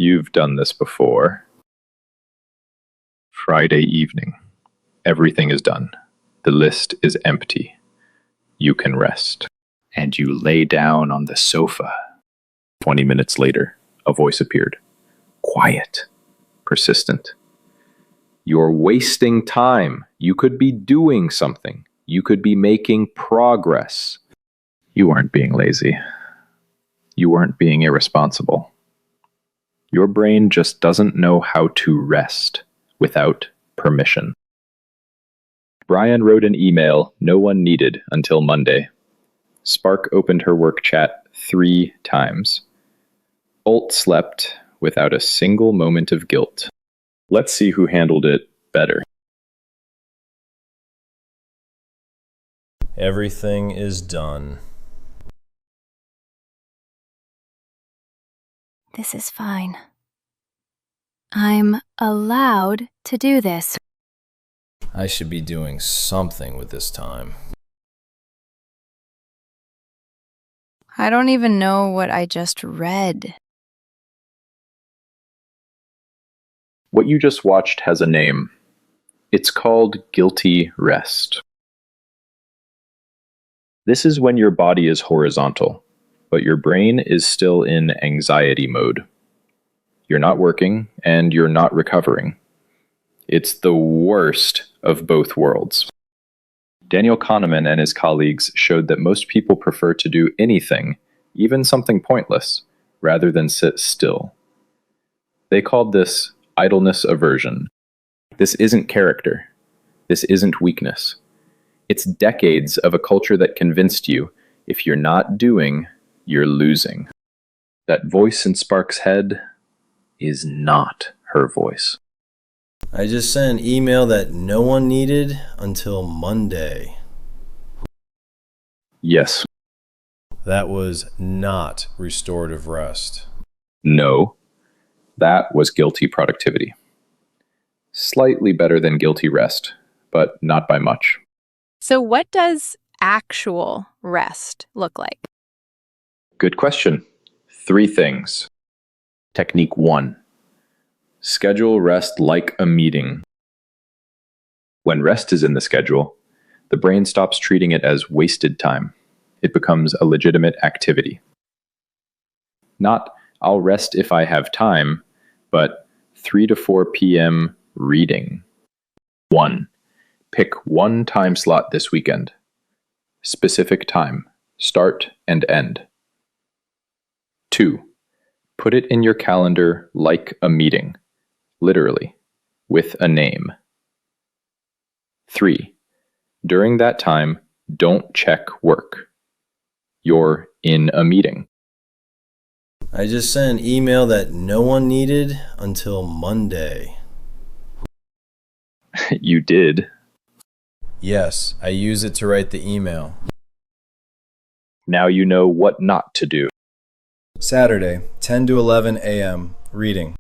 You've done this before. Friday evening. Everything is done. The list is empty. You can rest. And you lay down on the sofa. 20 minutes later, a voice appeared. Quiet. Persistent. You're wasting time. You could be doing something. You could be making progress. You weren't being lazy. You weren't being irresponsible. Your brain just doesn't know how to rest without permission. Brian wrote an email no one needed until Monday. Spark opened her work chat 3 times. Alt slept without a single moment of guilt. Let's see who handled it better. Everything is done. This is fine. I'm allowed to do this. I should be doing something with this time. I don't even know what I just read. What you just watched has a name. It's called guilty rest. This is when your body is horizontal, but your brain is still in anxiety mode. You're not working, and you're not recovering. It's the worst of both worlds. Daniel Kahneman and his colleagues showed that most people prefer to do anything, even something pointless, rather than sit still. They called this idleness aversion. This isn't character. This isn't weakness. It's decades of a culture that convinced you, if you're not doing, you're losing. That voice in Spark's head is not her voice. I just sent an email that no one needed until Monday. Yes. That was not restorative rest. No. That was guilty productivity. Slightly better than guilty rest, but not by much. So what does actual rest look like? Good question. 3 things. Technique 1. Schedule rest like a meeting. When rest is in the schedule, the brain stops treating it as wasted time. It becomes a legitimate activity. Not, I'll rest if I have time, but 3 to 4 p.m. reading. 1. Pick one time slot this weekend. Specific time. Start and end. 2. Put it in your calendar like a meeting. Literally. With a name. 3. During that time, don't check work. You're in a meeting. I just sent an email that no one needed until Monday. You did. Yes, I use it to write the email. Now you know what not to do. Saturday, 10 to 11 a.m., reading.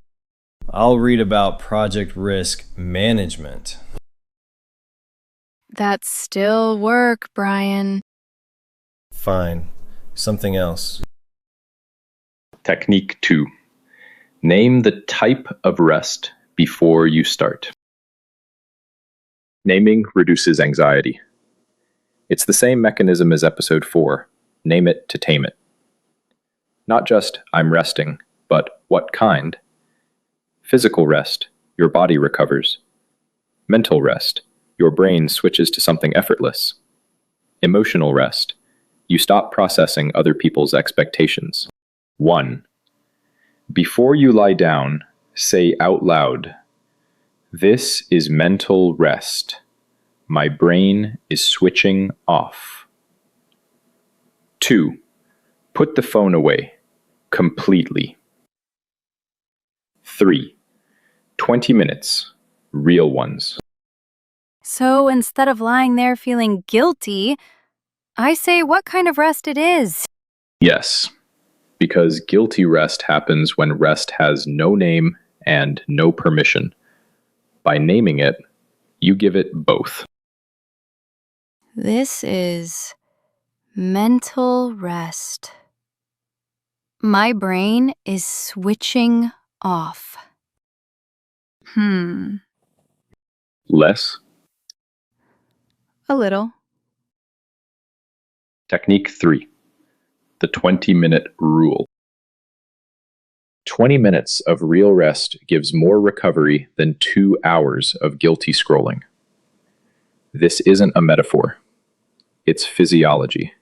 I'll read about project risk management. That's still work, Brian. Fine. Something else. Technique 2. Name the type of rest before you start. Naming reduces anxiety. It's the same mechanism as episode 4, name it to tame it. Not just, I'm resting, but what kind? Physical rest, your body recovers. Mental rest, your brain switches to something effortless. Emotional rest, you stop processing other people's expectations. 1. Before you lie down, say out loud, "This is mental rest. My brain is switching off." 2. Put the phone away. Completely. 3. 20 minutes. Real ones. So instead of lying there feeling guilty, I say what kind of rest it is. Yes, because guilty rest happens when rest has no name and no permission. By naming it, you give it both. This is mental rest. My brain is switching off. Less. A little. Technique 3. The 20-minute rule. 20 minutes of real rest gives more recovery than 2 hours of guilty scrolling. This isn't a metaphor. It's physiology.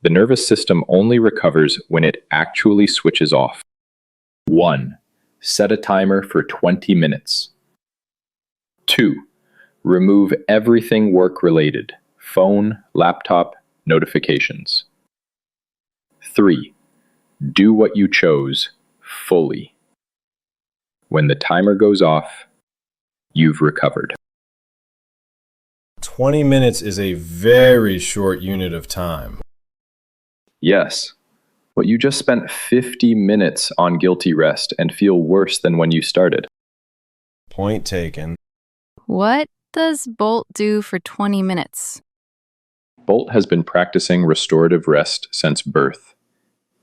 The nervous system only recovers when it actually switches off. 1. Set a timer for 20 minutes. 2. Remove everything work-related: phone, laptop, notifications. 3. Do what you chose fully. When the timer goes off, you've recovered. 20 minutes is a very short unit of time. Yes, but you just spent 50 minutes on guilty rest and feel worse than when you started. Point taken. What does Bolt do for 20 minutes? Bolt has been practicing restorative rest since birth.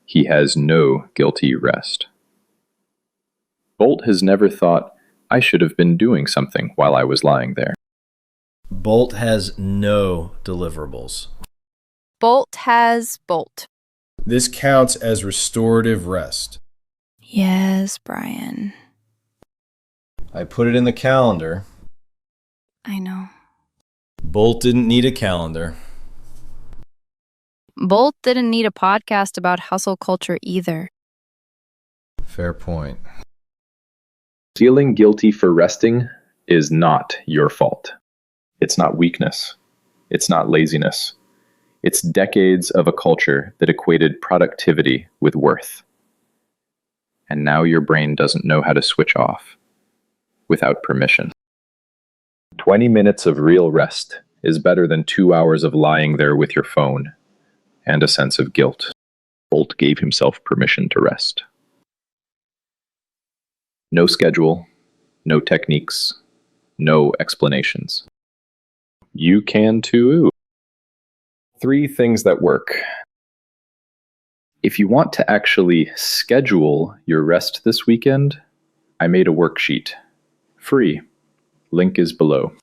He has no guilty rest. Bolt has never thought, I should have been doing something while I was lying there. Bolt has no deliverables. Bolt has Bolt. This counts as restorative rest. Yes, Brian. I put it in the calendar. I know. Bolt didn't need a calendar. Bolt didn't need a podcast about hustle culture either. Fair point. Feeling guilty for resting is not your fault. It's not weakness. It's not laziness. It's decades of a culture that equated productivity with worth. And now your brain doesn't know how to switch off without permission. 20 minutes of real rest is better than 2 hours of lying there with your phone and a sense of guilt. Bolt gave himself permission to rest. No schedule, no techniques, no explanations. You can too. 3 things that work. If you want to actually schedule your rest this weekend, I made a worksheet. Free. Link is below.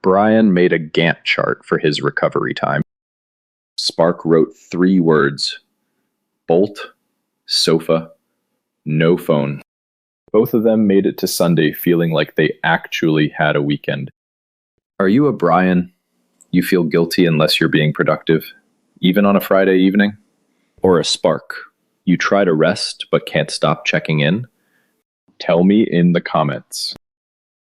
Brian made a Gantt chart for his recovery time. Spark wrote 3 words: Bolt, sofa, no phone. Both of them made it to Sunday feeling like they actually had a weekend. Are you a Brian? You feel guilty unless you're being productive, even on a Friday evening? Or a Spark? You try to rest but can't stop checking in? Tell me in the comments.